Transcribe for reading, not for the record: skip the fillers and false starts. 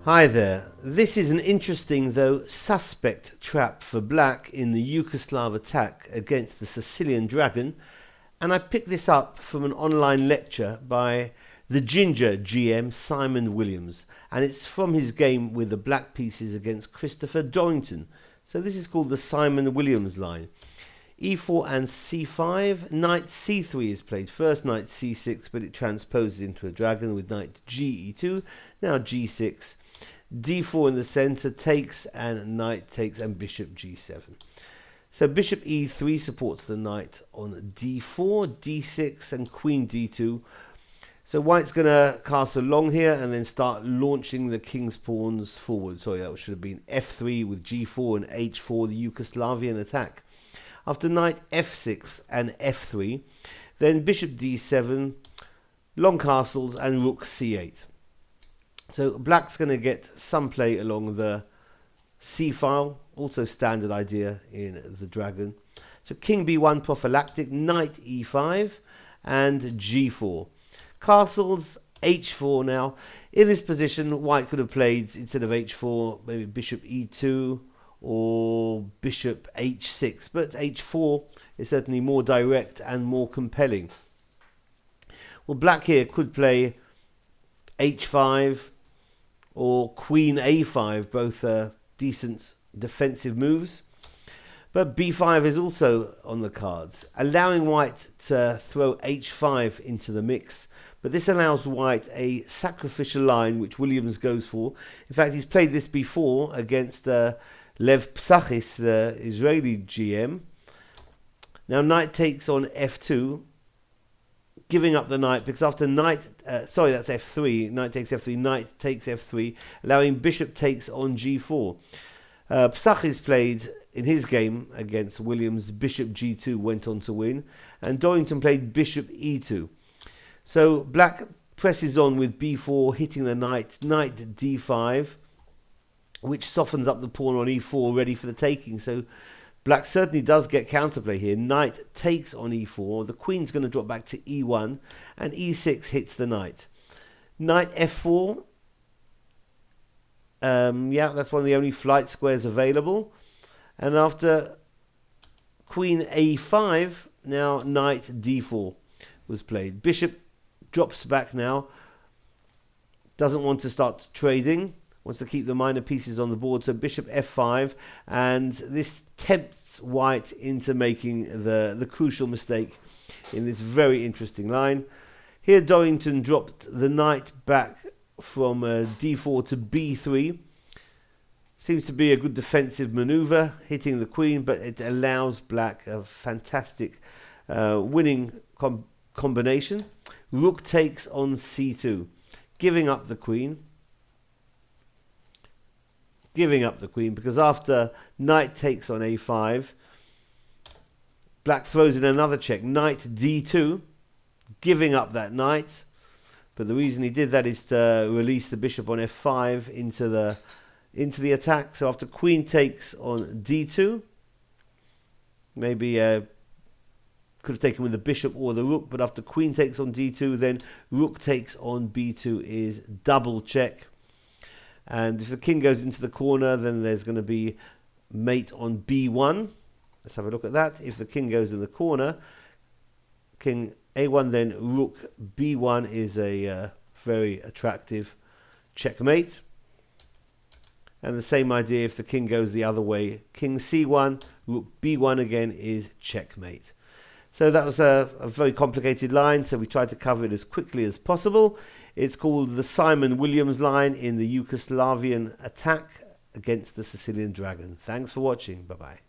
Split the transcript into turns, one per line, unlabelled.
Hi there. This is an interesting though suspect trap for black in the Yugoslav attack against the Sicilian dragon, and I picked this up from an online lecture by the Ginger GM Simon Williams, and it's from his game with the black pieces against Christopher Dorrington. So this is called the Simon Williams line. E4 and C5, knight C3 is played first, knight C6, but it transposes into a dragon with knight Ge2, now G6, D4 in the center takes, and knight takes, and bishop G7. So bishop E3 supports the knight on D4, D6, and queen D2. So white's going to castle long here and then start launching the king's pawns forward. Sorry, that should have been F3 with G4 and H4, the Yugoslavian attack. After knight F6 and F3, then bishop D7, long castles, and rook C8. So black's going to get some play along the C file, also standard idea in the dragon. So king B1 prophylactic, knight E5, and G4. Castles, H4 now. In this position, white could have played, instead of H4, maybe bishop E2 or bishop H6. But H4 is certainly more direct and more compelling. Well, black here could play H5 or queen A5, both decent defensive moves. But B5 is also on the cards, allowing white to throw H5 into the mix. But this allows white a sacrificial line, which Williams goes for. In fact, he's played this before against Lev Psachis, the Israeli GM. Now knight takes on F2, giving up the knight, because after knight, sorry, that's F3, knight takes F3, knight takes F3, allowing bishop takes on G4. Psachis played in his game against Williams, bishop G2 went on to win, and Dorrington played bishop E2. So black presses on with B4, hitting the knight, knight D5, which softens up the pawn on E4, ready for the taking. So black certainly does get counterplay here. Knight takes on E4, the queen's going to drop back to E1, and E6 hits the knight. Knight F4, yeah, that's one of the only flight squares available. And after queen A5, now knight D4 was played. Bishop drops back now, doesn't want to start trading, wants to keep the minor pieces on the board, so bishop F5, and this tempts white into making the crucial mistake in this very interesting line. Here Dorrington dropped the knight back from D4 to B3. Seems to be a good defensive maneuver, hitting the queen, but it allows black a fantastic winning combination. Rook takes on C2, giving up the queen. Because after knight takes on A5, black throws in another check, knight D2, giving up that knight. But the reason he did that is to release the bishop on F5 into the attack. So after queen takes on D2, maybe could have taken with the bishop or the rook, but after queen takes on D2, then rook takes on B2 is double check. And if the king goes into the corner, then there's going to be mate on B1. Let's have a look at that. If the king goes in the corner, king A1, then rook B1 is a very attractive checkmate. And the same idea if the king goes the other way. King C1, rook B1 again is checkmate. So that was a very complicated line, so we tried to cover it as quickly as possible. It's called the Simon Williams line in the Yugoslavian attack against the Sicilian dragon. Thanks for watching. Bye-bye.